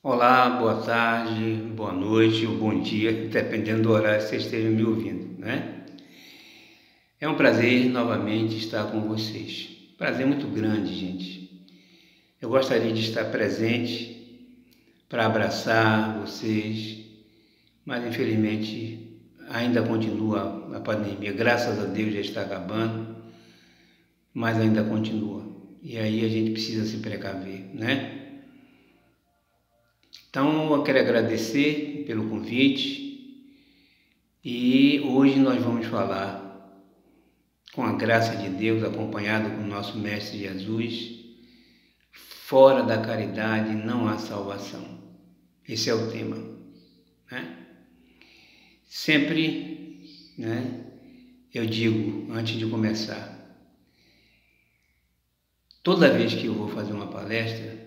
Olá, boa tarde, boa noite ou bom dia, dependendo do horário que você esteja me ouvindo, né? É um prazer novamente estar com vocês. Prazer muito grande, gente. Eu gostaria de estar presente para abraçar vocês, mas infelizmente ainda continua a pandemia. Graças a Deus já está acabando, mas ainda continua. E aí a gente precisa se precaver, né? Então, eu quero agradecer pelo convite e hoje nós vamos falar, com a graça de Deus, acompanhado com o nosso Mestre Jesus, fora da caridade não há salvação. Esse é o tema, né? Sempre, né, eu digo, antes de começar, toda vez que eu vou fazer uma palestra,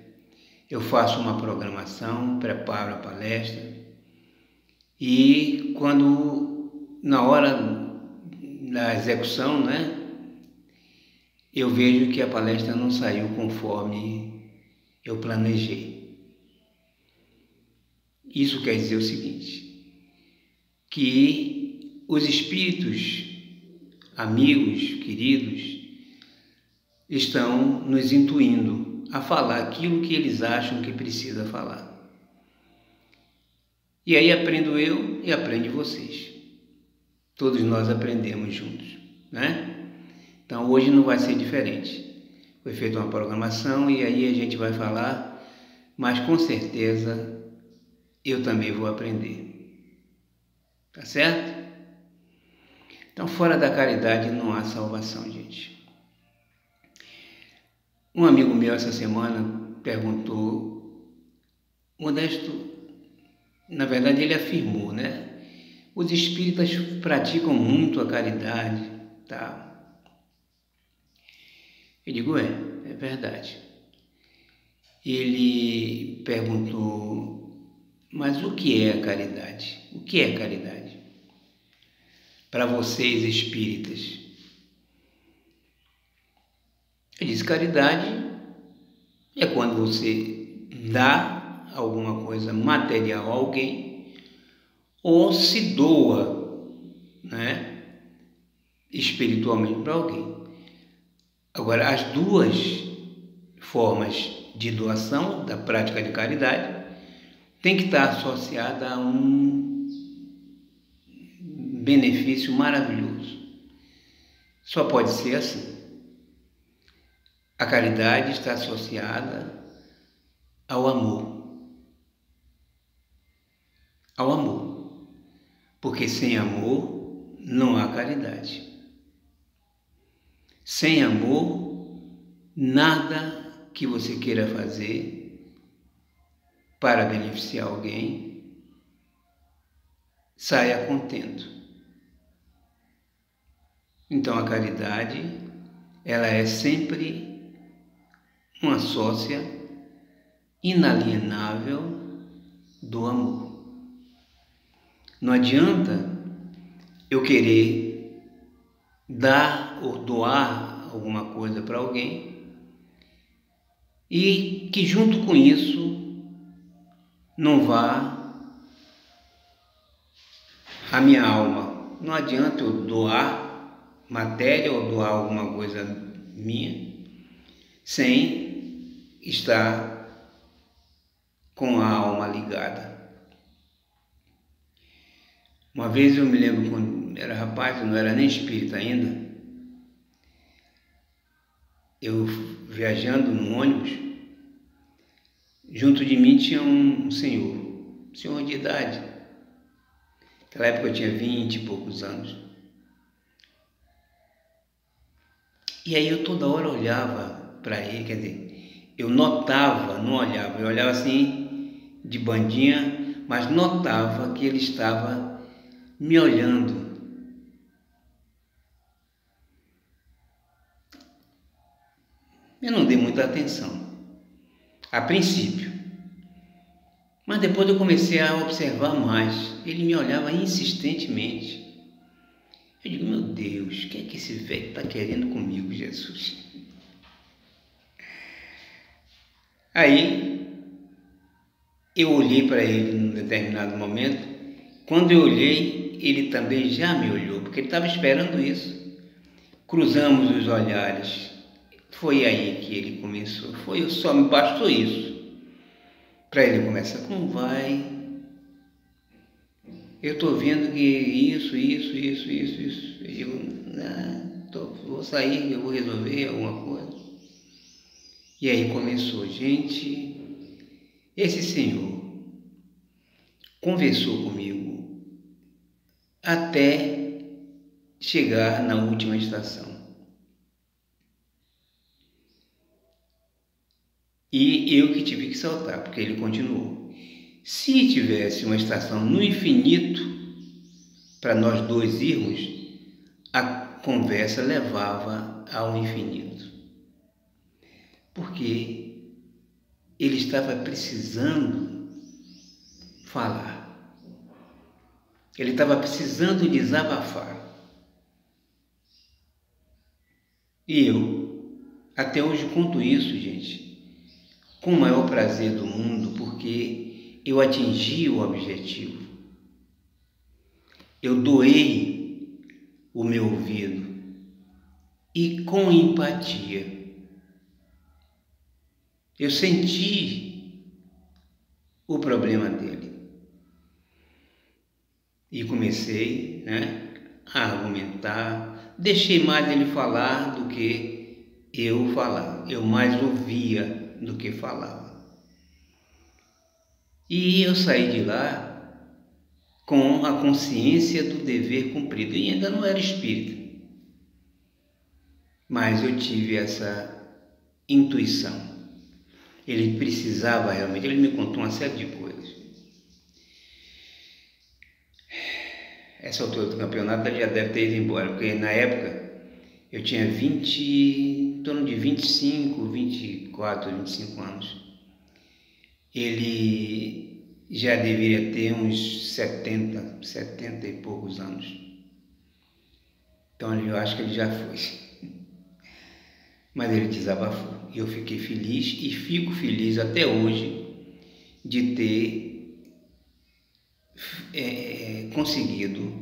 eu faço uma programação, preparo a palestra e quando, na hora da execução, né, eu vejo que a palestra não saiu conforme eu planejei. Isso quer dizer o seguinte, que os espíritos, amigos, queridos, estão nos intuindo a falar aquilo que eles acham que precisa falar. E aí aprendo eu e aprende vocês. Todos nós aprendemos juntos, né? Então hoje não vai ser diferente. Foi feita uma programação e aí a gente vai falar, mas com certeza eu também vou aprender. Tá certo? Então fora da caridade não há salvação, gente. Um amigo meu essa semana perguntou, Modesto, na verdade ele afirmou, né? Os espíritas praticam muito a caridade, tá? Eu digo, é verdade. Ele perguntou, mas o que é a caridade? O que é caridade? Para vocês espíritas. Eu disse, caridade é quando você dá alguma coisa material a alguém ou se doa, né, espiritualmente para alguém. Agora, as duas formas de doação da prática de caridade tem que estar associada a um benefício maravilhoso. Só pode ser assim. A caridade está associada ao amor. Ao amor. Porque sem amor não há caridade. Sem amor, nada que você queira fazer para beneficiar alguém saia contento. Então a caridade, ela é sempre uma sócia inalienável do amor. Não adianta eu querer dar ou doar alguma coisa para alguém e que junto com isso não vá a minha alma. Não adianta eu doar matéria ou doar alguma coisa minha sem estar com a alma ligada. Uma vez eu me lembro quando era rapaz, eu não era nem espírita ainda, eu viajando no ônibus, junto de mim tinha um senhor de idade. Naquela época eu tinha 20 e poucos anos. E aí eu toda hora olhava para ele, quer dizer, eu notava, não olhava, eu olhava assim de bandinha, mas notava que ele estava me olhando. Eu não dei muita atenção, a princípio. Mas depois eu comecei a observar mais. Ele me olhava insistentemente. Eu digo, meu Deus, o que é que esse velho está querendo comigo, Jesus? Aí Eu olhei para ele num determinado momento. Quando eu olhei, ele também já me olhou, porque ele estava esperando isso. Cruzamos os olhares. Foi aí que ele começou. Só me bastou isso para ele começar. Como vai? Eu estou vendo que isso. Vou sair, eu vou resolver alguma coisa. E aí começou, gente, esse senhor conversou comigo até chegar na última estação. E eu que tive que saltar, porque ele continuou. Se tivesse uma estação no infinito para nós dois irmos, a conversa levava ao infinito. Porque ele estava precisando falar. Ele estava precisando desabafar. E eu, até hoje, conto isso, gente, com o maior prazer do mundo, porque eu atingi o objetivo. Eu doei o meu ouvido e com empatia. Eu senti o problema dele e comecei, a argumentar. Deixei mais ele falar do que eu falar. Eu mais ouvia do que falava. E eu saí de lá com a consciência do dever cumprido. E ainda não era espírita, mas eu tive essa intuição. Ele precisava realmente, ele me contou uma série de coisas. Essa altura do campeonato ele já deve ter ido embora, porque na época eu tinha em torno de 25, 24, 25 anos. Ele já deveria ter uns 70 e poucos anos. Então eu acho que ele já foi. Mas ele desabafou. E eu fiquei feliz e fico feliz até hoje de ter conseguido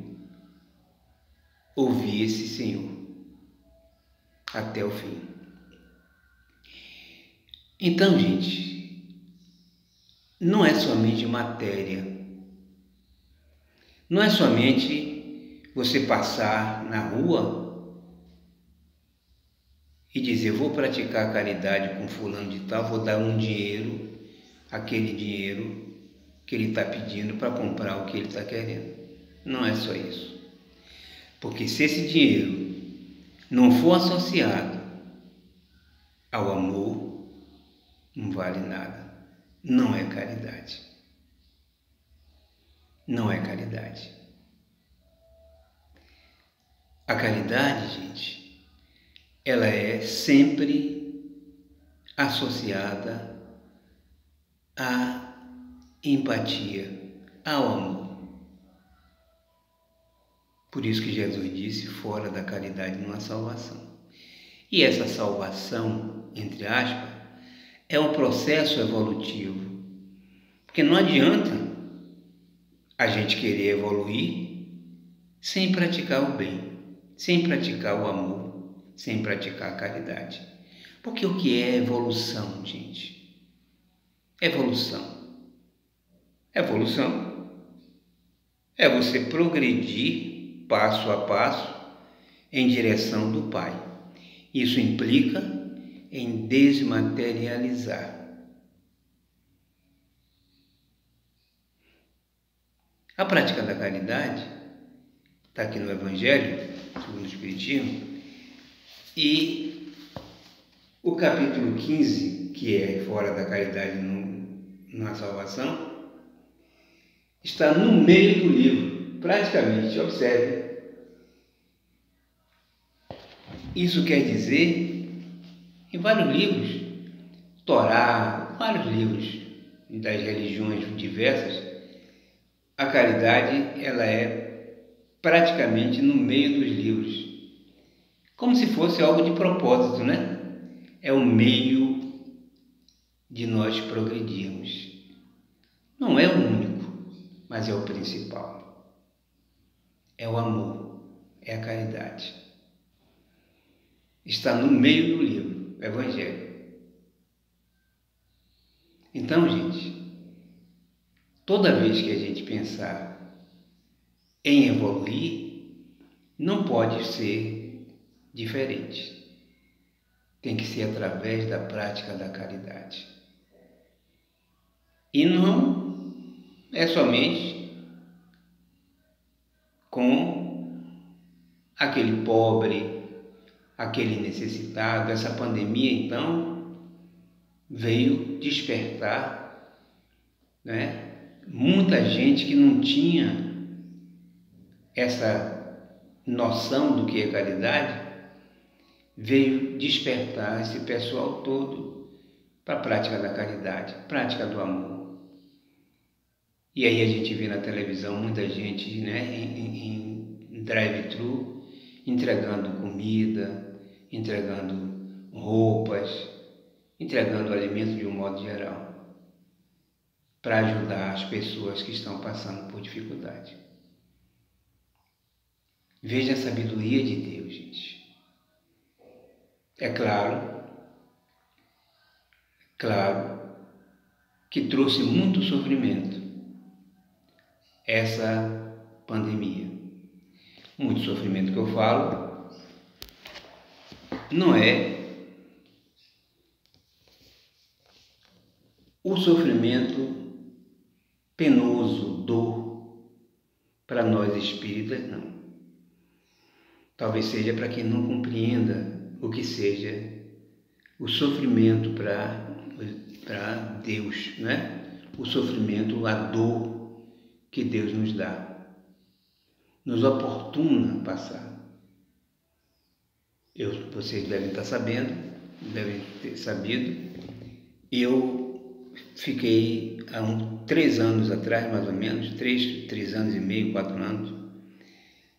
ouvir esse senhor até o fim. Então, gente, não é somente matéria. Não é somente você passar na rua e dizer, vou praticar caridade com fulano de tal, vou dar um dinheiro, aquele dinheiro que ele está pedindo para comprar o que ele está querendo. Não é só isso. Porque se esse dinheiro não for associado ao amor, não vale nada. Não é caridade. Não é caridade. A caridade, gente, ela é sempre associada à empatia, ao amor. Por isso que Jesus disse, fora da caridade não há salvação. E essa salvação, entre aspas, é um processo evolutivo. Porque não adianta a gente querer evoluir sem praticar o bem, sem praticar o amor, sem praticar a caridade. Porque o que é evolução, gente? Evolução é você progredir passo a passo em direção do Pai. Isso implica em desmaterializar. A prática da caridade está aqui no Evangelho, segundo o Espiritismo, e o capítulo 15, que é fora da caridade na salvação, está no meio do livro, praticamente, observe. Isso quer dizer, em vários livros, Torá, vários livros das religiões diversas, a caridade ela é praticamente no meio dos livros, como se fosse algo de propósito, né? É o meio de nós progredirmos. não é o único, mas é o principal. É o amor, é a caridade. Está no meio do livro, o Evangelho. Então, gente, toda vez que a gente pensar em evoluir, não pode ser diferente. Tem que ser através da prática da caridade. E não é somente com aquele pobre, aquele necessitado. Essa pandemia, então, veio despertar, né, muita gente que não tinha essa noção do que é caridade, veio despertar esse pessoal todo para a prática da caridade, prática do amor. E aí a gente vê na televisão muita gente, né, em drive-thru, entregando comida, entregando roupas, entregando alimentos de um modo geral, para ajudar as pessoas que estão passando por dificuldade. Veja a sabedoria de Deus, gente. É claro que trouxe muito sofrimento essa pandemia. Muito sofrimento que eu falo não é o sofrimento penoso, dor, para nós espíritas, não. Talvez seja para quem não compreenda o que seja o sofrimento para Deus, né? O sofrimento, a dor que Deus nos dá, nos oportuna passar. Vocês devem estar sabendo, devem ter sabido, eu fiquei há 3 anos atrás, mais ou menos, 3 anos e meio, 4 anos,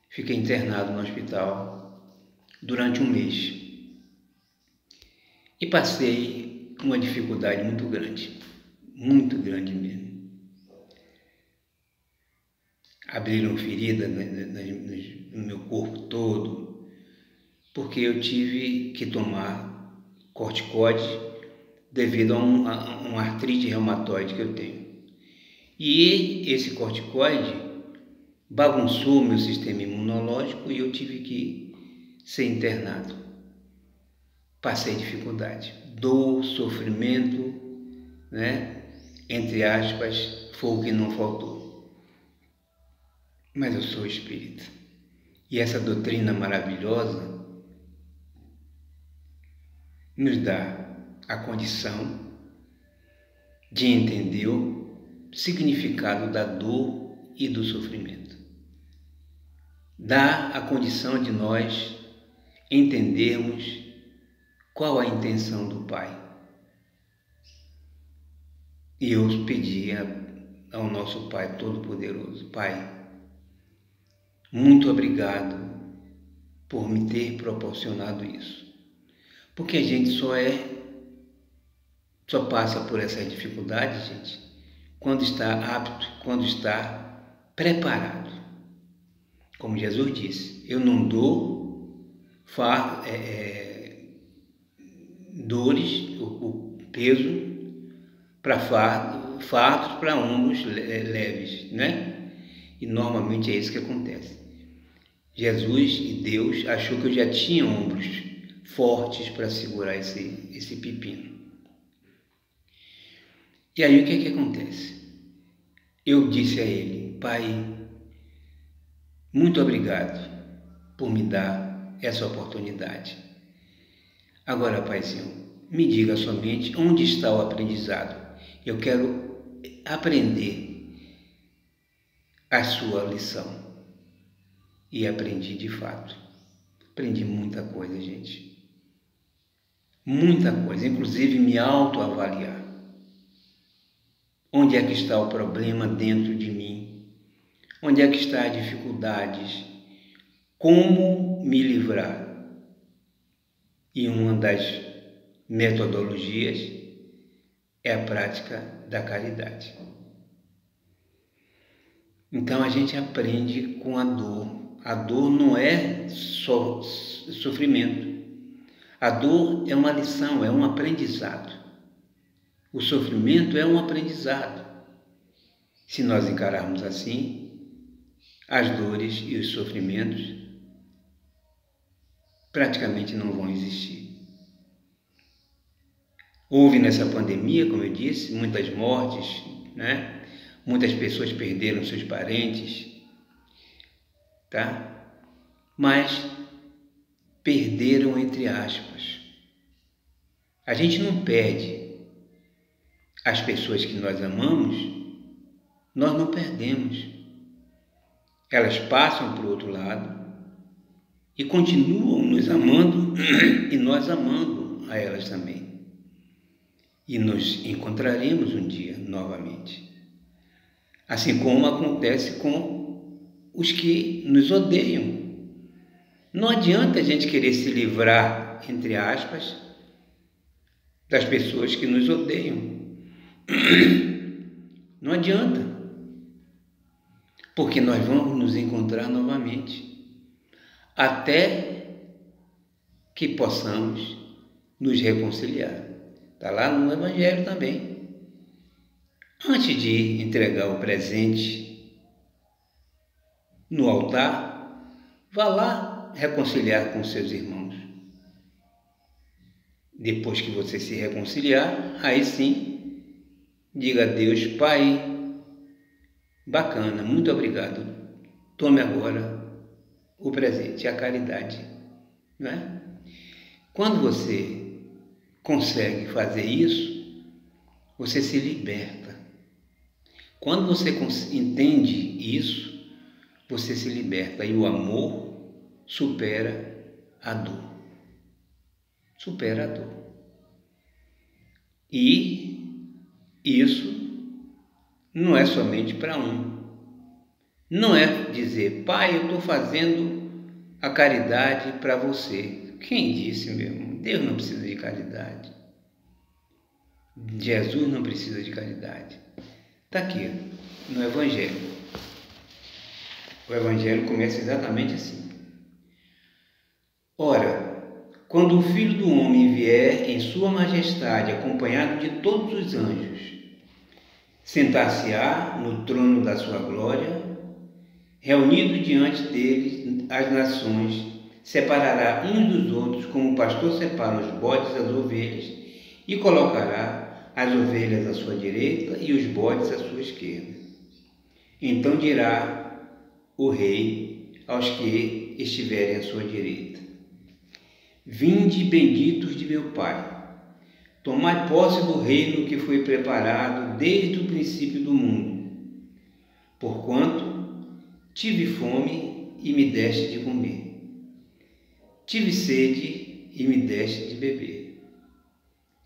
fiquei internado no hospital durante 1 mês e passei uma dificuldade muito grande mesmo. Abriram ferida no meu corpo todo, porque eu tive que tomar corticoide devido a uma artrite reumatoide que eu tenho. E esse corticoide bagunçou meu sistema imunológico e eu tive que ser internado. Passei dificuldade, dor, sofrimento, né? Entre aspas, foi o que não faltou. Mas eu sou espírita. E essa doutrina maravilhosa nos dá a condição de entender o significado da dor e do sofrimento. Dá a condição de nós entendermos qual a intenção do Pai. E eu pedia ao nosso Pai Todo-Poderoso: Pai, muito obrigado por me ter proporcionado isso. Porque a gente só passa por essas dificuldades, gente, quando está apto, quando está preparado. Como Jesus disse, eu não dou dores, o peso para fardos para ombros leves, né? E normalmente é isso que acontece. Jesus e Deus achou que eu já tinha ombros fortes para segurar esse pepino. E aí o que acontece? Eu disse a ele: Pai, muito obrigado por me dar essa oportunidade. Agora, Paizinho, me diga somente onde está o aprendizado. Eu quero aprender a sua lição. E aprendi de fato. Aprendi muita coisa, gente. Muita coisa, inclusive me autoavaliar. Onde é que está o problema dentro de mim? Onde é que está as dificuldades? Como me livrar? E uma das metodologias é a prática da caridade. Então a gente aprende com a dor. A dor não é só sofrimento. A dor é uma lição, é um aprendizado. O sofrimento é um aprendizado. Se nós encararmos assim, as dores e os sofrimentos praticamente não vão existir. Houve nessa pandemia, como eu disse, muitas mortes, né? Muitas pessoas perderam seus parentes, tá? Mas perderam entre aspas. A gente não perde as pessoas que nós amamos, nós não perdemos. Elas passam para o outro lado e continuam nos amando e nós amando a elas também. E nos encontraremos um dia novamente. Assim como acontece com os que nos odeiam. Não adianta a gente querer se livrar, entre aspas, das pessoas que nos odeiam. Não adianta. Porque nós vamos nos encontrar novamente. Até que possamos nos reconciliar. Está lá no Evangelho também. Antes de entregar o presente no altar, vá lá reconciliar com seus irmãos. Depois que você se reconciliar, aí sim, diga a Deus: Pai, bacana, muito obrigado. Tome agora o presente, a caridade. Não é? Quando você consegue fazer isso, você se liberta. Quando você entende isso, você se liberta e o amor supera a dor. Supera a dor. E isso não é somente para um. Não é dizer: Pai, eu estou fazendo a caridade para você. Quem disse, meu irmão? Deus não precisa de caridade. Jesus não precisa de caridade. Está aqui, no Evangelho. O Evangelho começa exatamente assim. Ora, quando o Filho do Homem vier em sua majestade, acompanhado de todos os anjos, sentar-se-á no trono da sua glória, reunido diante dele as nações, separará uns dos outros, como o pastor separa os bodes das ovelhas, e colocará as ovelhas à sua direita e os bodes à sua esquerda. Então dirá o rei aos que estiverem à sua direita: Vinde, benditos de meu Pai, tomai posse do reino que foi preparado desde o princípio do mundo. Porquanto tive fome e me deste de comer, tive sede e me deste de beber,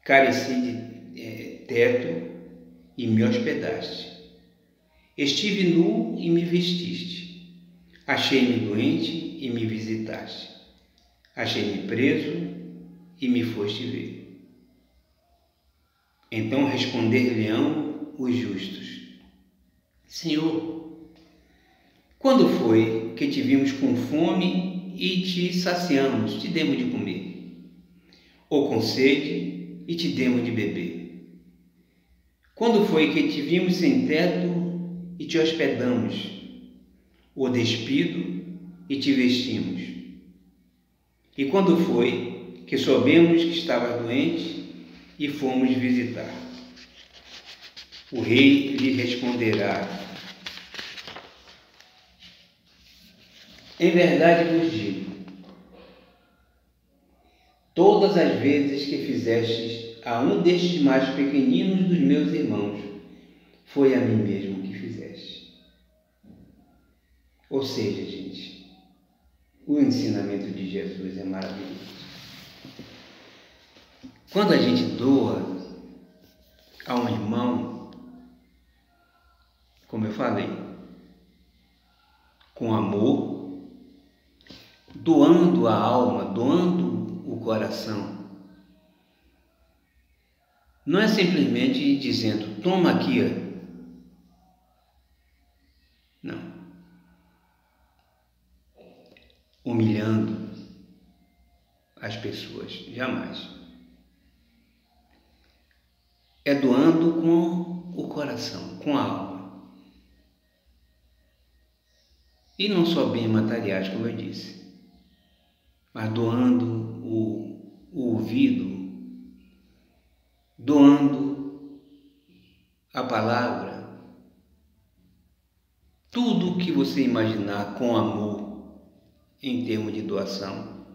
careci de teto e me hospedaste, estive nu e me vestiste, achei-me doente e me visitaste, achei-me preso e me foste ver. Então responder-lhe-ão os justos: Senhor, quando foi que te vimos com fome e te saciamos, te demos de comer? Ou com sede e te demos de beber? Quando foi que te vimos sem teto e te hospedamos? Ou despido e te vestimos? E quando foi que soubemos que estavas doente e fomos visitar? O rei lhe responderá: Em verdade vos digo, todas as vezes que fizestes a um destes mais pequeninos dos meus irmãos, foi a mim mesmo que fizeste. Ou seja, gente, o ensinamento de Jesus é maravilhoso. Quando a gente doa a um irmão, como eu falei, com amor, doando a alma, doando o coração, não é simplesmente dizendo: toma aqui. Não. humilhando as pessoas, jamais. É doando com o coração, com a alma. E não só bens materiais, como eu disse, mas doando o ouvido, doando a palavra, tudo o que você imaginar com amor em termos de doação,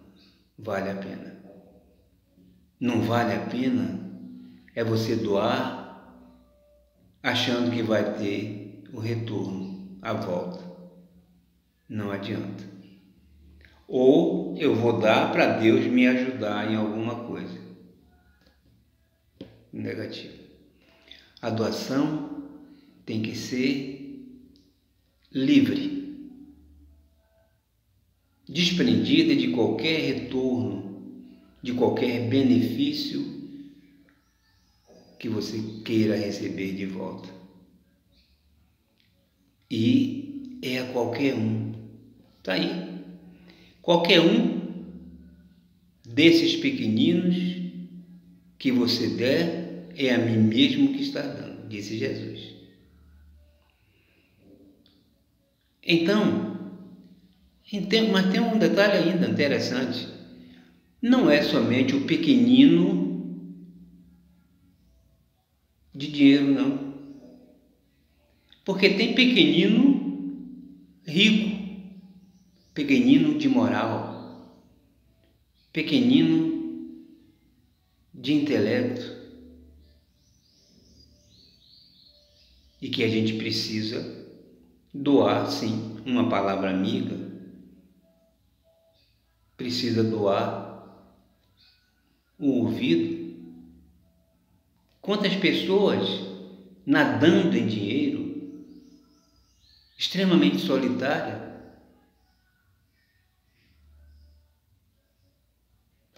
vale a pena. Não vale a pena é você doar achando que vai ter o retorno, a volta. Não adianta. Ou eu vou dar para Deus me ajudar em alguma coisa. Negativo. A doação tem que ser livre, desprendida de qualquer retorno, de qualquer benefício que você queira receber de volta. E é a qualquer um. Está aí. Qualquer um desses pequeninos que você der, é a mim mesmo que está dando, disse Jesus. Então, mas tem um detalhe ainda interessante. Não é somente o pequenino de dinheiro, não. Porque tem pequenino rico, pequenino de moral, pequenino de intelecto, e que a gente precisa doar, sim, uma palavra amiga, precisa doar o ouvido. Quantas pessoas nadando em dinheiro, extremamente solitária.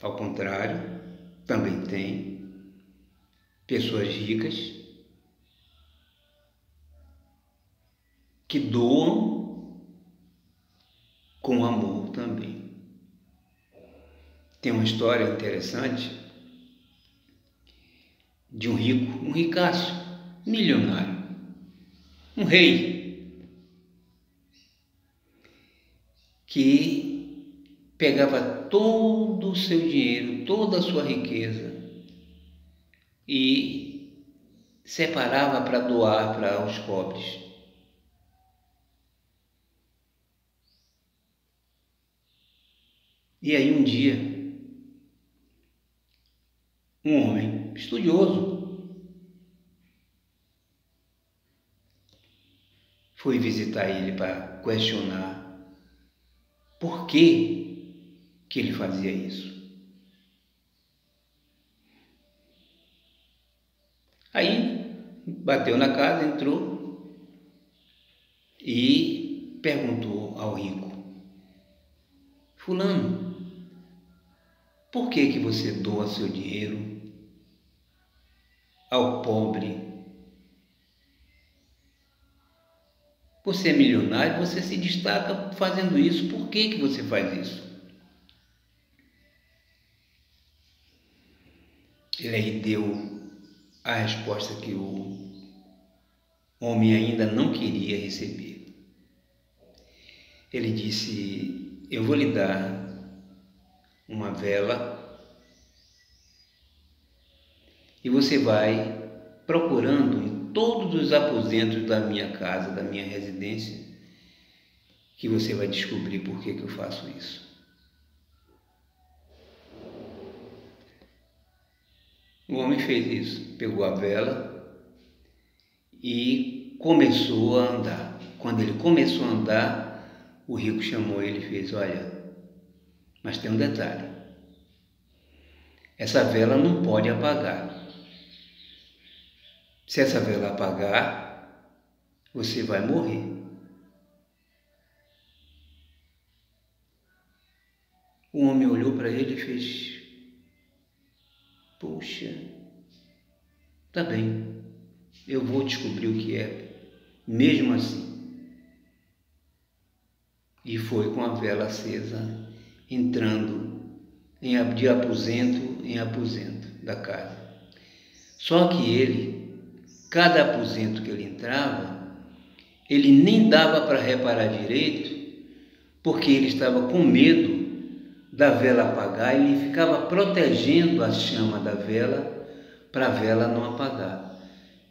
Ao contrário, também tem pessoas ricas que doam com amor também. Tem uma história interessante de um rico, um ricaço, milionário, um rei, que pegava todo o seu dinheiro, toda a sua riqueza e separava para doar para os pobres. E aí um dia, um homem estudioso foi visitar ele para questionar por que ele fazia isso. Aí bateu na casa, entrou e perguntou ao rico: Fulano, por que você doa seu dinheiro ao pobre? Você é milionário, você se destaca fazendo isso. Por que você faz isso? Ele aí deu a resposta que o homem ainda não queria receber. Ele disse: eu vou lhe dar uma vela e você vai procurando em todos os aposentos da minha casa, da minha residência, que você vai descobrir por que eu faço isso. O homem fez isso, pegou a vela e começou a andar. Quando ele começou a andar, o rico chamou ele e fez: olha, mas tem um detalhe, essa vela não pode apagar. Se essa vela apagar, você vai morrer. O homem olhou para ele e fez: poxa, tá bem, eu vou descobrir o que é, mesmo assim. E foi com a vela acesa entrando de aposento em aposento da casa. Só que ele, cada aposento que ele entrava, ele nem dava para reparar direito, porque ele estava com medo da vela apagar e ele ficava protegendo a chama da vela para a vela não apagar.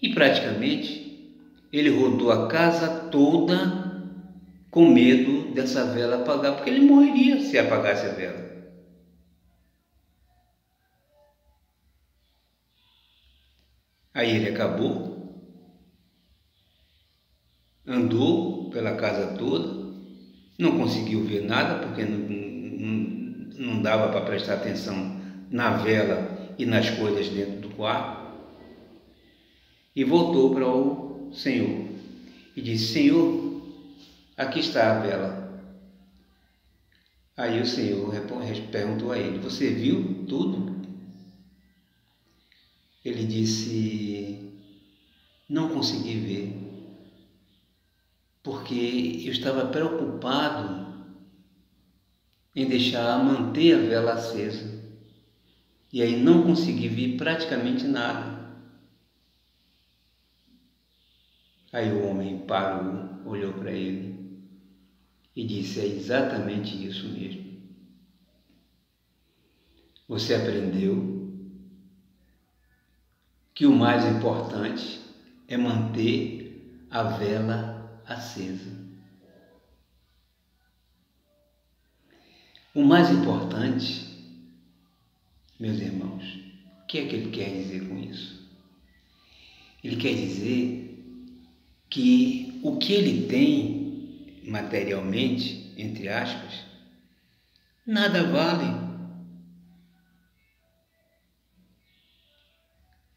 E praticamente ele rodou a casa toda com medo dessa vela apagar, porque ele morreria se apagasse a vela. Aí ele acabou, andou pela casa toda, não conseguiu ver nada, porque não dava para prestar atenção na vela e nas coisas dentro do quarto, e voltou para o Senhor e disse: Senhor, aqui está a vela. Aí o Senhor perguntou a ele: você viu tudo? Ele disse: não consegui ver, porque eu estava preocupado em manter a vela acesa, e aí não consegui ver praticamente nada. Aí o homem parou, olhou para ele e disse: é exatamente isso mesmo. Você aprendeu que o mais importante é manter a vela acesa. O mais importante, meus irmãos, o que é que ele quer dizer com isso? Ele quer dizer que o que ele tem materialmente, entre aspas, nada vale.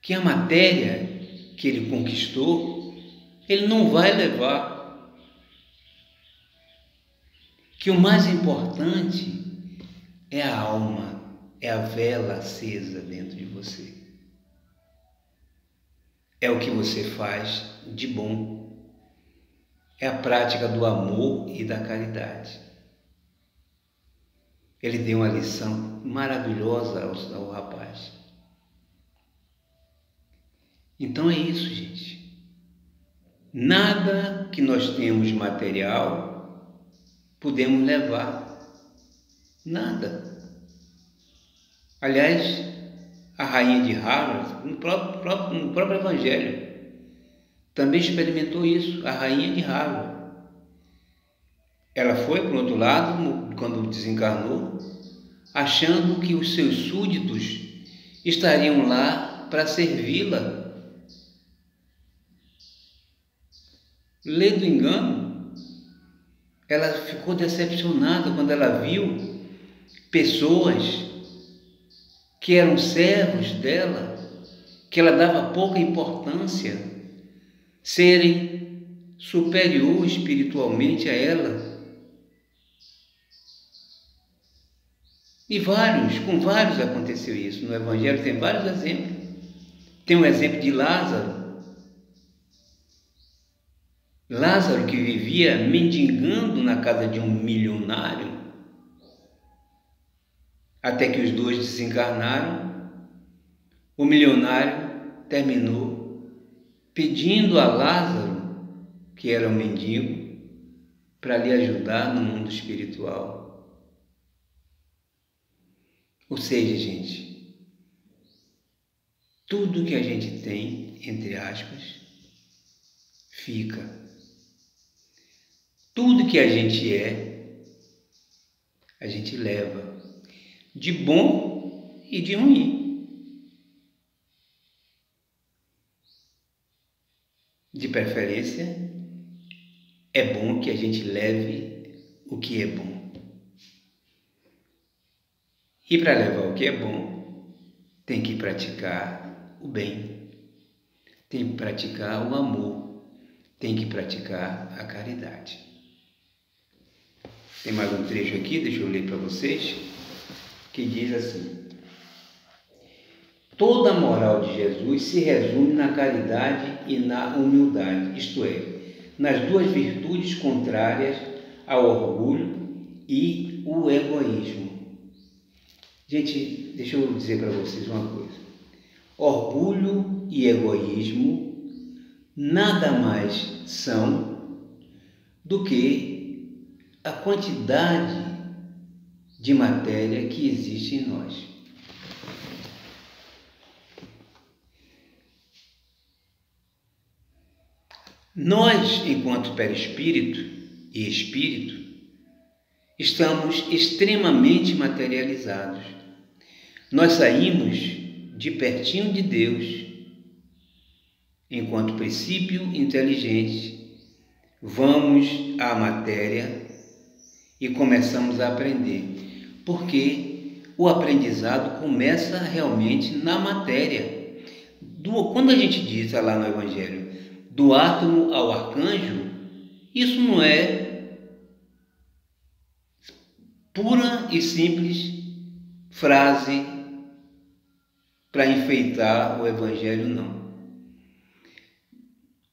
Que a matéria que ele conquistou, ele não vai levar. Que o mais importante é a alma, é a vela acesa dentro de você. É o que você faz de bom. É a prática do amor e da caridade. Ele deu uma lição maravilhosa ao rapaz. Então é isso, gente. Nada que nós temos material podemos levar. Nada. Aliás, a rainha de Harvard, no próprio Evangelho, também experimentou isso, a rainha de Harvard. Ela foi para o outro lado, quando desencarnou, achando que os seus súditos estariam lá para servi-la. Lê do engano, ela ficou decepcionada quando ela viu pessoas que eram servos dela, que ela dava pouca importância, serem superior espiritualmente a ela. E com vários aconteceu isso. No Evangelho tem vários exemplos. Tem um exemplo de Lázaro. Lázaro, que vivia mendigando na casa de um milionário, até que os dois desencarnaram. O milionário terminou pedindo a Lázaro, que era um mendigo, para lhe ajudar no mundo espiritual. Ou seja, gente, tudo que a gente tem, entre aspas, fica. Tudo que a gente a gente leva, de bom e de ruim. De preferência, é bom que a gente leve o que é bom. E para levar o que é bom, tem que praticar o bem, tem que praticar o amor, tem que praticar a caridade. Tem mais um trecho aqui, deixa eu ler para vocês, que diz assim: toda a moral de Jesus se resume na caridade e na humildade, isto é, nas duas virtudes contrárias ao orgulho e o egoísmo. Gente, deixa eu dizer para vocês uma coisa. Orgulho e egoísmo nada mais são do que a quantidade de matéria que existe em nós. Nós, enquanto perispírito e espírito, estamos extremamente materializados. Nós saímos de pertinho de Deus, enquanto princípio inteligente, vamos à matéria e começamos a aprender, porque o aprendizado começa realmente na matéria. Quando a gente diz lá no Evangelho, do átomo ao arcanjo, isso não é pura e simples frase para enfeitar o Evangelho, não.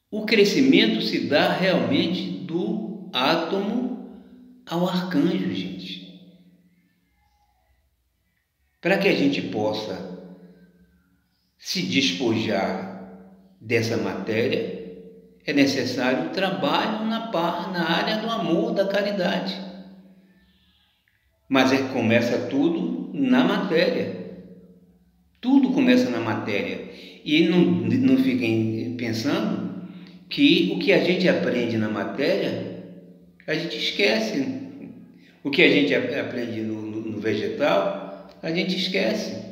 O crescimento se dá realmente do átomo ao arcanjo, gente. Para que a gente possa se despojar dessa matéria, é necessário trabalho na área do amor, da caridade. Mas começa tudo na matéria. Tudo começa na matéria. E não fiquem pensando que o que a gente aprende na matéria, a gente esquece. O que a gente aprende no vegetal, a gente esquece.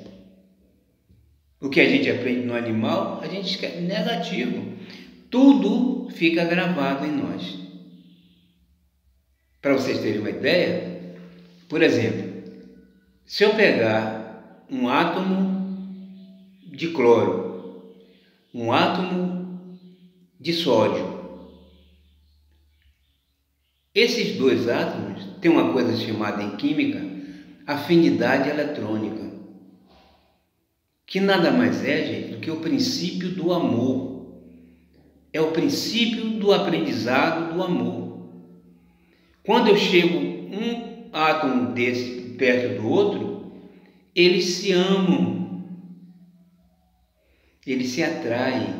O que a gente aprende no animal, a gente esquece. Negativo. Tudo fica gravado em nós. Para vocês terem uma ideia, por exemplo, se eu pegar um átomo de cloro, um átomo de sódio, esses dois átomos têm uma coisa chamada em química afinidade eletrônica, que nada mais é, gente, do que o princípio do amor. É o princípio do aprendizado do amor. Quando eu chego um átomo desse perto do outro, eles se amam, eles se atraem,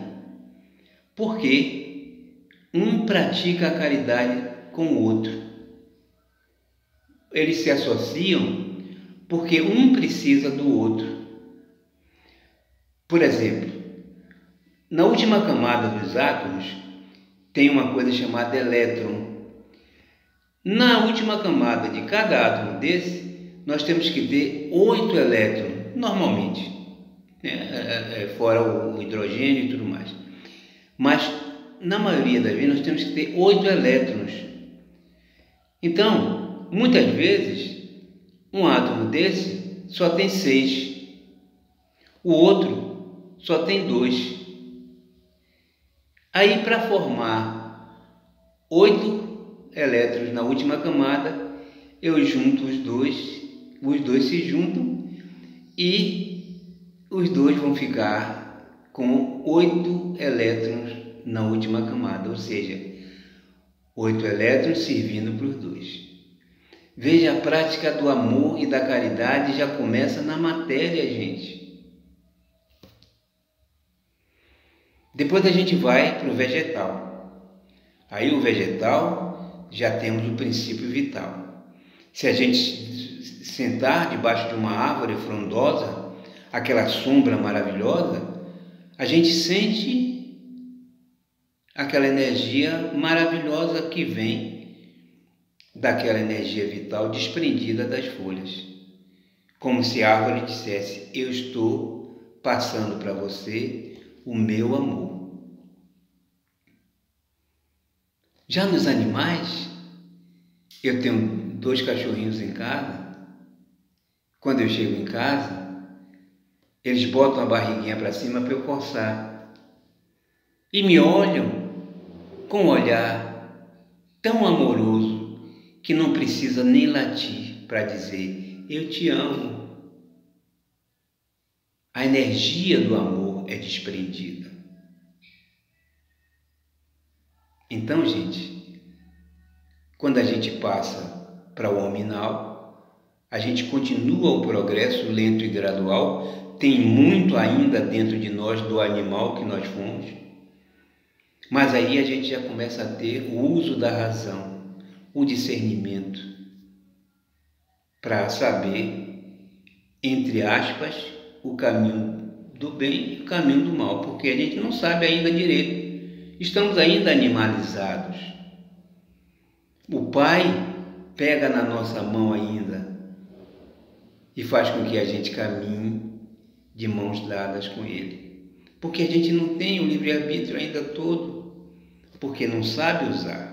porque um pratica a caridade com o outro. Eles se associam porque um precisa do outro. Por exemplo, na última camada dos átomos tem uma coisa chamada elétron. Na última camada de cada átomo desse, nós temos que ter 8 elétrons, normalmente, né? Fora o hidrogênio e tudo mais. Mas, na maioria das vezes, nós temos que ter 8 elétrons. Então, muitas vezes, um átomo desse só tem 6. O outro só tem 2. Aí, para formar 8 elétrons na última camada, eu junto os dois se juntam e os dois vão ficar com 8 elétrons na última camada, ou seja, 8 elétrons servindo para os dois. Veja, a prática do amor e da caridade já começa na matéria, gente. Depois a gente vai para o vegetal. Aí o vegetal já temos o princípio vital. Se a gente sentar debaixo de uma árvore frondosa, aquela sombra maravilhosa, a gente sente aquela energia maravilhosa que vem daquela energia vital desprendida das folhas. Como se a árvore dissesse: eu estou passando para você o meu amor. Já nos animais, eu tenho 2 cachorrinhos em casa. Quando eu chego em casa, eles botam a barriguinha para cima para eu coçar e me olham com um olhar tão amoroso que não precisa nem latir para dizer: eu te amo. A energia do amor é desprendida. Então, gente, quando a gente passa para o hominal, a gente continua o progresso lento e gradual, tem muito ainda dentro de nós do animal que nós fomos, mas aí a gente já começa a ter o uso da razão, o discernimento, para saber, entre aspas, o caminho do bem e o caminho do mal, porque a gente não sabe ainda direito, estamos ainda animalizados. O Pai pega na nossa mão ainda e faz com que a gente caminhe de mãos dadas com Ele, porque a gente não tem o livre-arbítrio ainda todo, porque não sabe usar.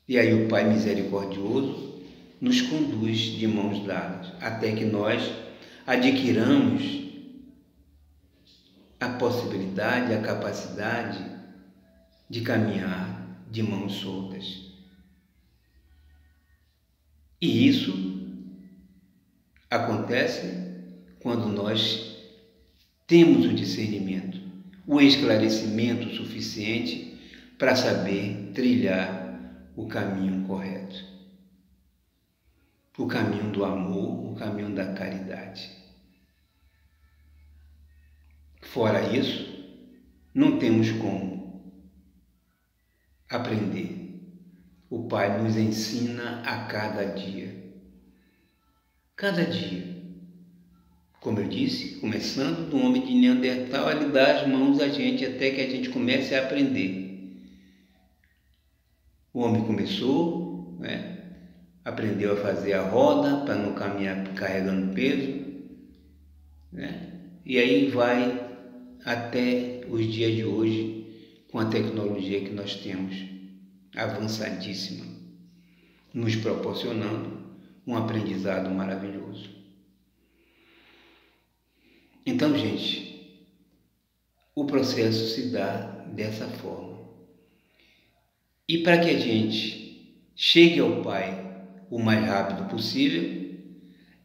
E aí o Pai misericordioso nos conduz de mãos dadas, até que nós adquiramos a possibilidade, a capacidade de caminhar de mãos soltas. E isso acontece quando nós temos o discernimento, o esclarecimento suficiente para saber trilhar o caminho correto, o caminho do amor, o caminho da caridade. Fora isso, não temos como aprender. O Pai nos ensina a cada dia. Cada dia. Como eu disse, começando do homem de Neandertal, ele dá as mãos a gente até que a gente comece a aprender. O homem começou, aprendeu a fazer a roda para não caminhar carregando peso, e aí vai até os dias de hoje com a tecnologia que nós temos, avançadíssima, nos proporcionando um aprendizado maravilhoso. Então, gente, o processo se dá dessa forma. E para que a gente chegue ao Pai o mais rápido possível,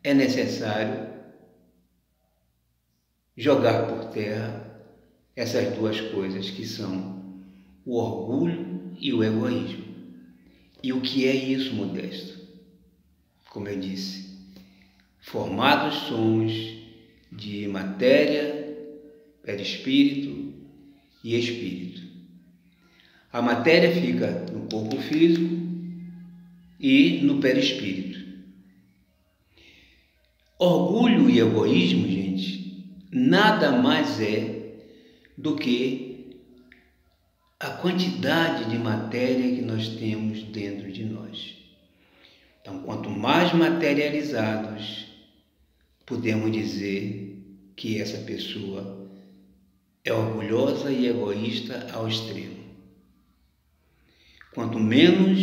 é necessário jogar por terra essas duas coisas que são o orgulho e o egoísmo. E o que é isso, Modesto? Como eu disse, formados somos de matéria, perispírito e espírito. A matéria fica no corpo físico e no perispírito. Orgulho e egoísmo, gente, nada mais é do que a quantidade de matéria que nós temos dentro de nós. Então, quanto mais materializados, podemos dizer que essa pessoa é orgulhosa e egoísta ao extremo. Quanto menos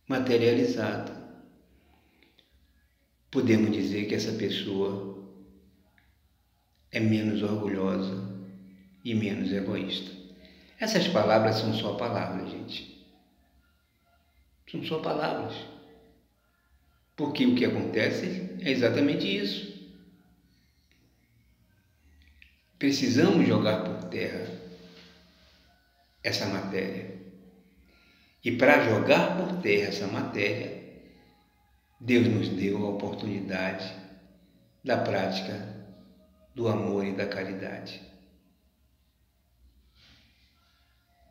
materializado, podemos dizer que essa pessoa é menos orgulhosa e menos egoísta. Essas palavras são só palavras, gente. São só palavras. Porque o que acontece é exatamente isso. Precisamos jogar por terra essa matéria. E para jogar por terra essa matéria, Deus nos deu a oportunidade da prática do amor e da caridade.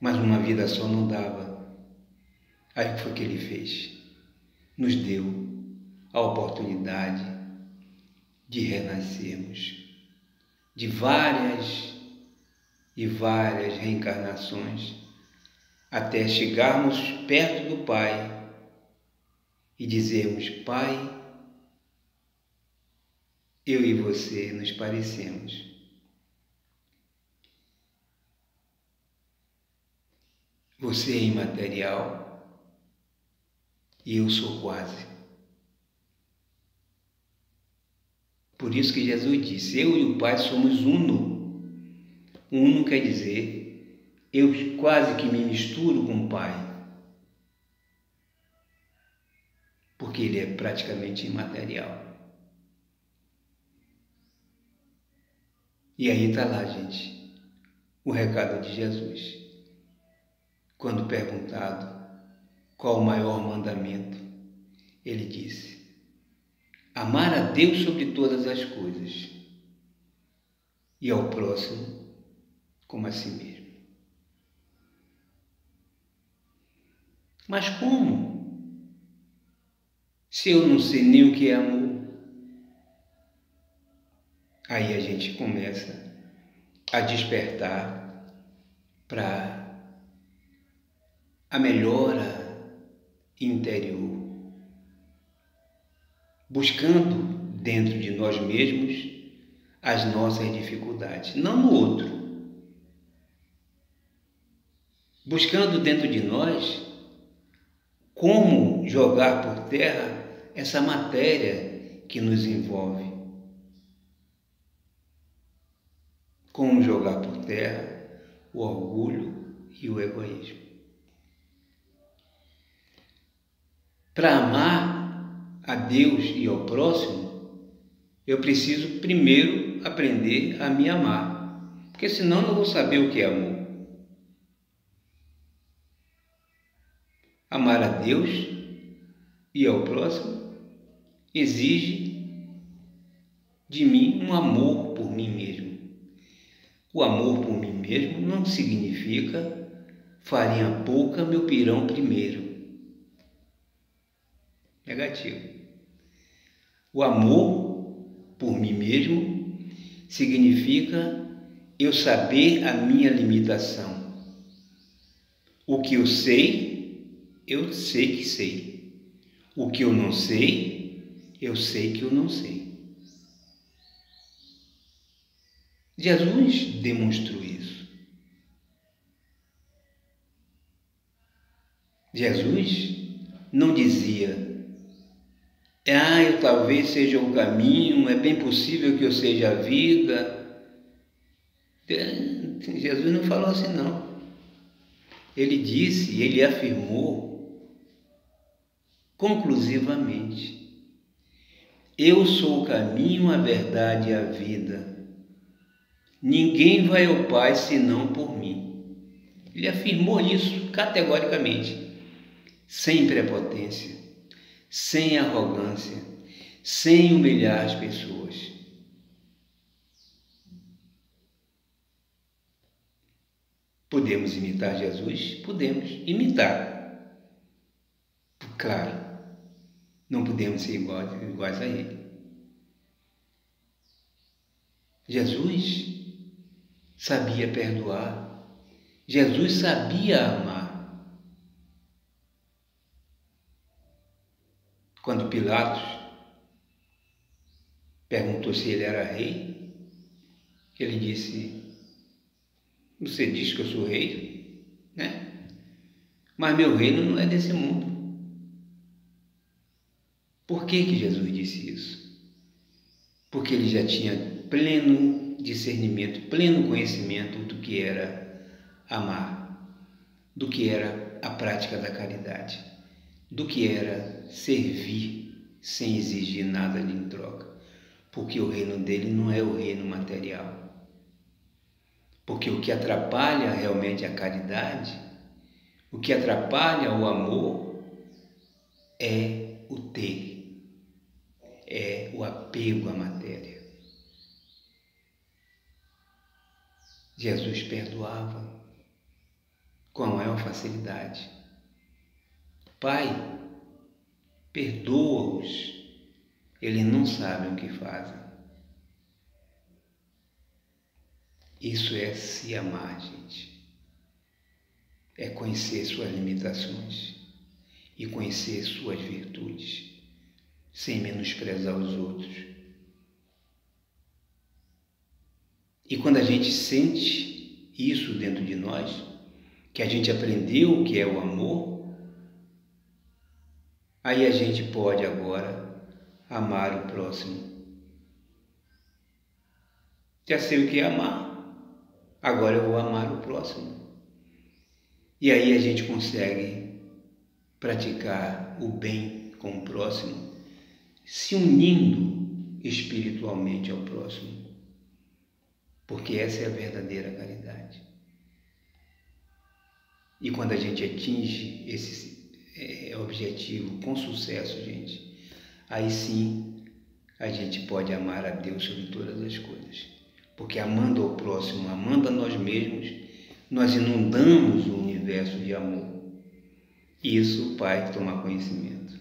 Mas uma vida só não dava. Aí o que foi que Ele fez? Nos deu a oportunidade de renascermos de várias e várias reencarnações até chegarmos perto do Pai e dizermos: Pai, eu e você nos parecemos. Você é imaterial e eu sou quase. Por isso que Jesus disse: eu e o Pai somos uno. Uno quer dizer, eu quase que me misturo com o Pai, porque Ele é praticamente imaterial. E aí está lá, gente, o recado de Jesus. Quando perguntado qual o maior mandamento? Ele disse: amar a Deus sobre todas as coisas e ao próximo como a si mesmo. Mas como? Se eu não sei nem o que é amor? Aí a gente começa a despertar para a melhora interior, buscando dentro de nós mesmos as nossas dificuldades, não no outro. Buscando dentro de nós como jogar por terra essa matéria que nos envolve. Como jogar por terra o orgulho e o egoísmo. Para amar a Deus e ao próximo, eu preciso primeiro aprender a me amar, porque senão eu não vou saber o que é amor. Amar a Deus e ao próximo exige de mim um amor por mim mesmo. O amor por mim mesmo não significa farinha pouca, meu pirão primeiro. Negativo. O amor por mim mesmo significa eu saber a minha limitação. O que eu sei que sei. O que eu não sei que eu não sei. Jesus demonstrou isso. Jesus não dizia: eu talvez seja o caminho, é bem possível que eu seja a vida. Jesus não falou assim, não. Ele disse, ele afirmou conclusivamente: eu sou o caminho, a verdade e a vida. Ninguém vai ao Pai senão por mim. Ele afirmou isso categoricamente, sem prepotência, sem arrogância, sem humilhar as pessoas. Podemos imitar Jesus? Podemos imitar. Claro, não podemos ser iguais a Ele. Jesus sabia perdoar. Jesus sabia amar. Quando Pilatos perguntou se ele era rei, ele disse: você diz que eu sou rei, né? Mas meu reino não é desse mundo. Por que Jesus disse isso? Porque ele já tinha pleno discernimento, pleno conhecimento do que era amar, do que era a prática da caridade, do que era servir sem exigir nada em troca, porque o reino dele não é o reino material. Porque o que atrapalha realmente a caridade, o que atrapalha o amor é o ter, é o apego à matéria. Jesus perdoava com a maior facilidade. Pai, perdoa-os, eles não sabem o que fazem. Isso é se amar, gente. É conhecer suas limitações e conhecer suas virtudes, sem menosprezar os outros. E quando a gente sente isso dentro de nós, que a gente aprendeu o que é o amor, aí a gente pode agora amar o próximo. Já sei o que é amar, agora eu vou amar o próximo. E aí a gente consegue praticar o bem com o próximo, se unindo espiritualmente ao próximo, porque essa é a verdadeira caridade. E quando a gente atinge objetivo, com sucesso, gente, aí sim a gente pode amar a Deus sobre todas as coisas. Porque amando ao próximo, amando a nós mesmos, nós inundamos o universo de amor. Isso o Pai toma conhecimento.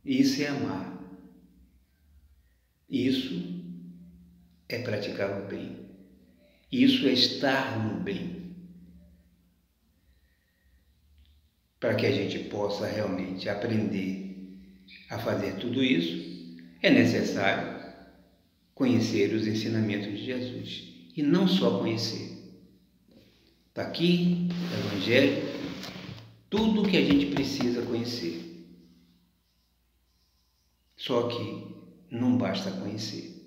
Isso é amar. Isso é praticar o bem. Isso é estar no bem. Para que a gente possa realmente aprender a fazer tudo isso, é necessário conhecer os ensinamentos de Jesus. E não só conhecer. Está aqui no Evangelho tudo o que a gente precisa conhecer. Só que não basta conhecer.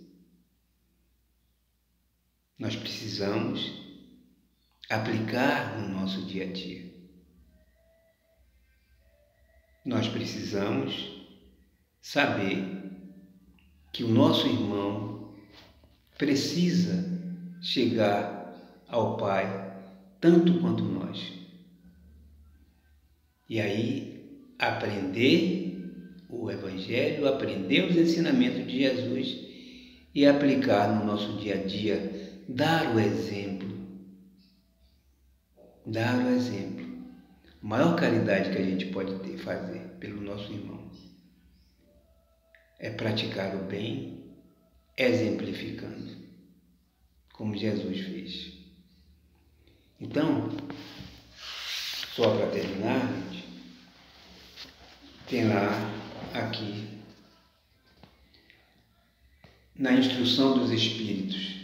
Nós precisamos aplicar no nosso dia a dia. Nós precisamos saber que o nosso irmão precisa chegar ao Pai tanto quanto nós. E aí, aprender o Evangelho, aprender os ensinamentos de Jesus e aplicar no nosso dia a dia, dar o exemplo. Dar o exemplo. A maior caridade que a gente pode fazer pelo nosso irmão é praticar o bem, exemplificando, como Jesus fez. Então, só para terminar, gente, tem lá, aqui, na instrução dos Espíritos,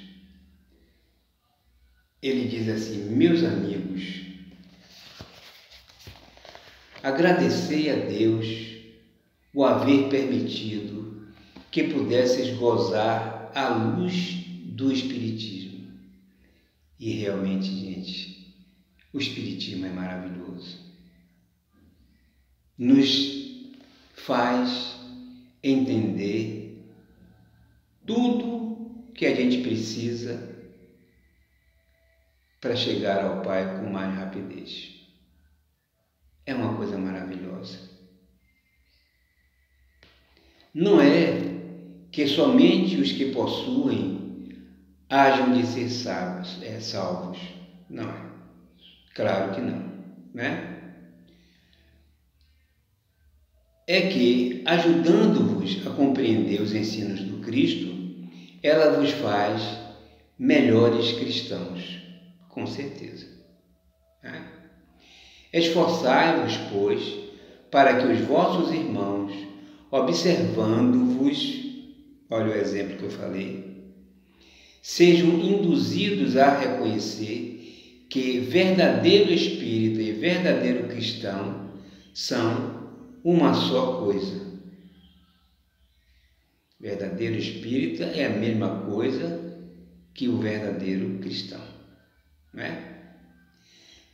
ele diz assim: meus amigos, agradecei a Deus o haver permitido que pudesseis gozar a luz do Espiritismo. E realmente, gente, o Espiritismo é maravilhoso. Nos faz entender tudo que a gente precisa para chegar ao Pai com mais rapidez. É uma coisa maravilhosa. Não é que somente os que possuem hajam de ser salvos. Não é. Claro que não, né? É que, ajudando-vos a compreender os ensinos do Cristo, ela vos faz melhores cristãos, com certeza. Né? Esforçai-vos, pois, para que os vossos irmãos, observando-vos, olha o exemplo que eu falei, sejam induzidos a reconhecer que verdadeiro espírita e verdadeiro cristão são uma só coisa. Verdadeiro espírita é a mesma coisa que o verdadeiro cristão, não é?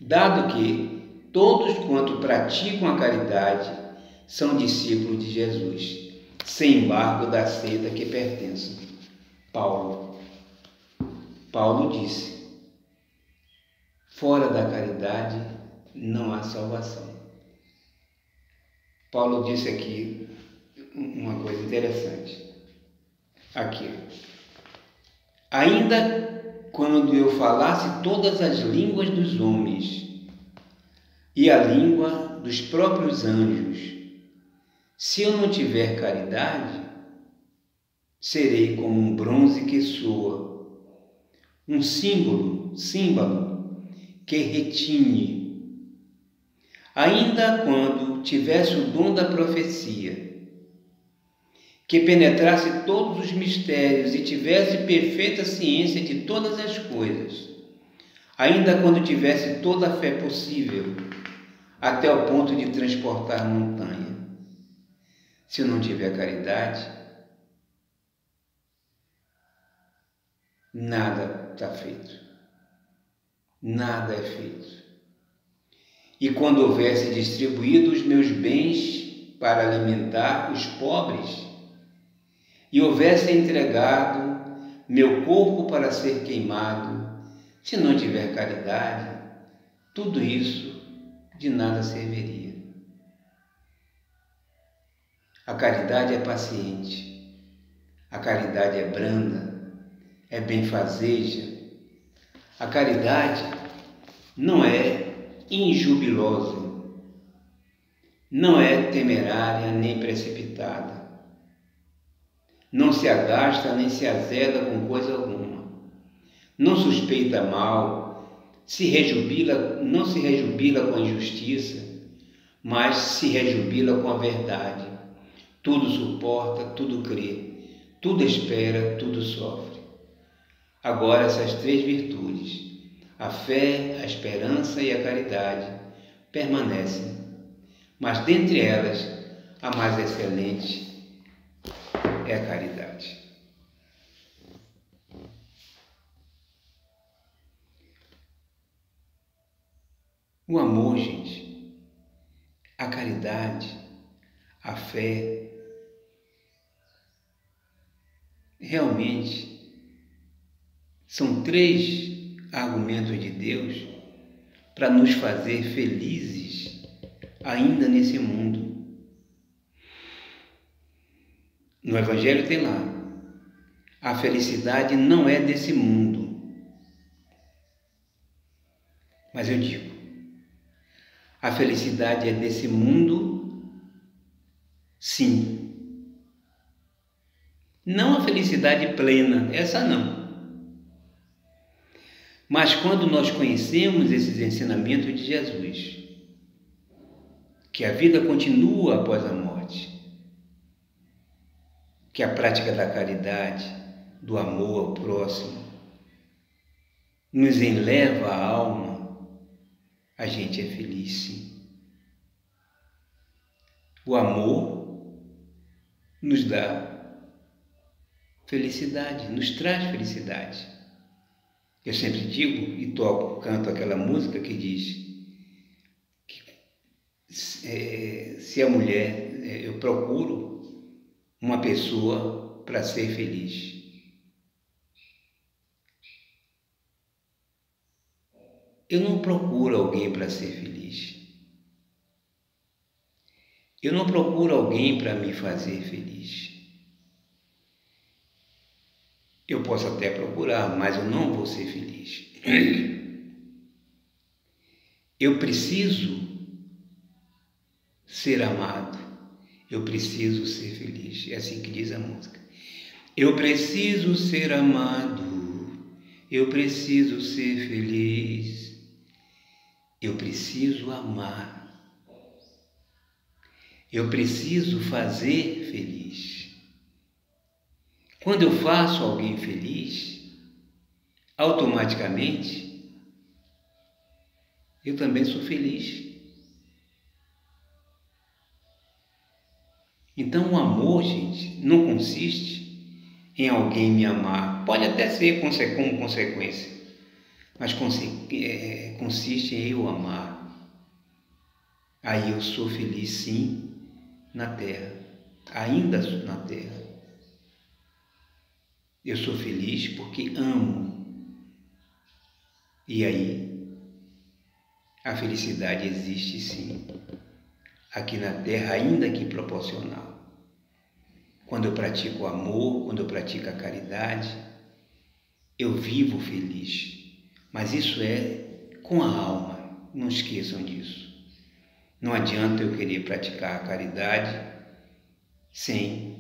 Dado que todos quanto praticam a caridade são discípulos de Jesus, sem embargo da seita que pertencem. Paulo disse: fora da caridade não há salvação. Paulo disse aqui uma coisa interessante. Aqui. Ainda quando eu falasse todas as línguas dos homens e a língua dos próprios anjos, se eu não tiver caridade, serei como um bronze que soa, um símbolo que retine. Ainda quando tivesse o dom da profecia, que penetrasse todos os mistérios e tivesse perfeita ciência de todas as coisas, ainda quando tivesse toda a fé possível, até o ponto de transportar montanha, se não tiver caridade, nada está feito. Nada é feito. E quando houvesse distribuído os meus bens para alimentar os pobres, e houvesse entregado meu corpo para ser queimado, se não tiver caridade, tudo isso de nada serviria. A caridade é paciente, a caridade é branda, é benfazeja. A caridade não é injubilosa, não é temerária nem precipitada, não se agasta nem se azeda com coisa alguma, não suspeita mal, não se rejubila com a injustiça, mas se rejubila com a verdade. Tudo suporta, tudo crê, tudo espera, tudo sofre. Agora essas três virtudes, a fé, a esperança e a caridade, permanecem, mas dentre elas, a mais excelente é a caridade. O amor, gente, a caridade, a fé, realmente são três argumentos de Deus para nos fazer felizes ainda nesse mundo. No Evangelho tem lá: a felicidade não é desse mundo. Mas eu digo, a felicidade é desse mundo, sim. Não a felicidade plena, essa não. Mas quando nós conhecemos esses ensinamentos de Jesus, que a vida continua após a morte, que a prática da caridade, do amor ao próximo, nos enleva a alma, a gente é feliz, sim. O amor nos dá felicidade, nos traz felicidade. Eu sempre digo e canto aquela música que diz que se a mulher, eu procuro uma pessoa para ser feliz. Eu não procuro alguém para ser feliz. Eu não procuro alguém para me fazer feliz. Eu posso até procurar, mas eu não vou ser feliz. Eu preciso ser amado. Eu preciso ser feliz. É assim que diz a música. Eu preciso ser amado. Eu preciso ser feliz. Eu preciso amar. Eu preciso fazer feliz. Quando eu faço alguém feliz, automaticamente eu também sou feliz. Então o amor, gente, não consiste em alguém me amar. Pode até ser como consequência, mas consiste em eu amar. Aí eu sou feliz, sim, na terra, ainda na terra. Eu sou feliz porque amo. E aí, a felicidade existe sim, aqui na terra, ainda que proporcional. Quando eu pratico o amor, quando eu pratico a caridade, eu vivo feliz. Mas isso é com a alma, não esqueçam disso. Não adianta eu querer praticar a caridade sem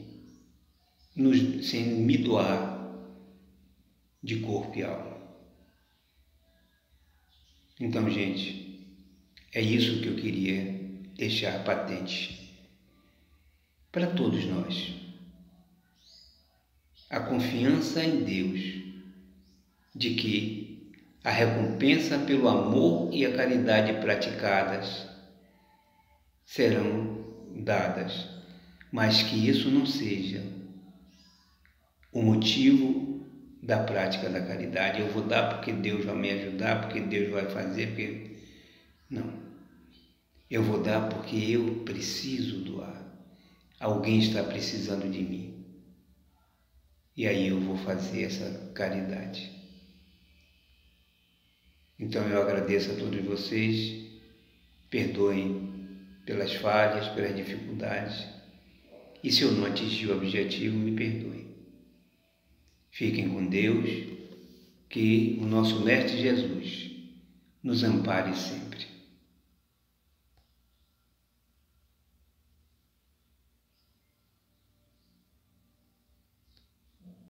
me doar de corpo e alma. Então, gente, é isso que eu queria deixar patente para todos nós. A confiança em Deus de que a recompensa pelo amor e a caridade praticadas serão dadas, mas que isso não seja o motivo da prática da caridade. Eu vou dar porque Deus vai me ajudar, porque Deus vai fazer, porque... Não. Eu vou dar porque eu preciso doar. Alguém está precisando de mim. E aí eu vou fazer essa caridade. Então eu agradeço a todos vocês perdoem pelas falhas, pelas dificuldades. E se eu não atingir o objetivo, me perdoem. Fiquem com Deus, que o nosso Mestre Jesus nos ampare sempre.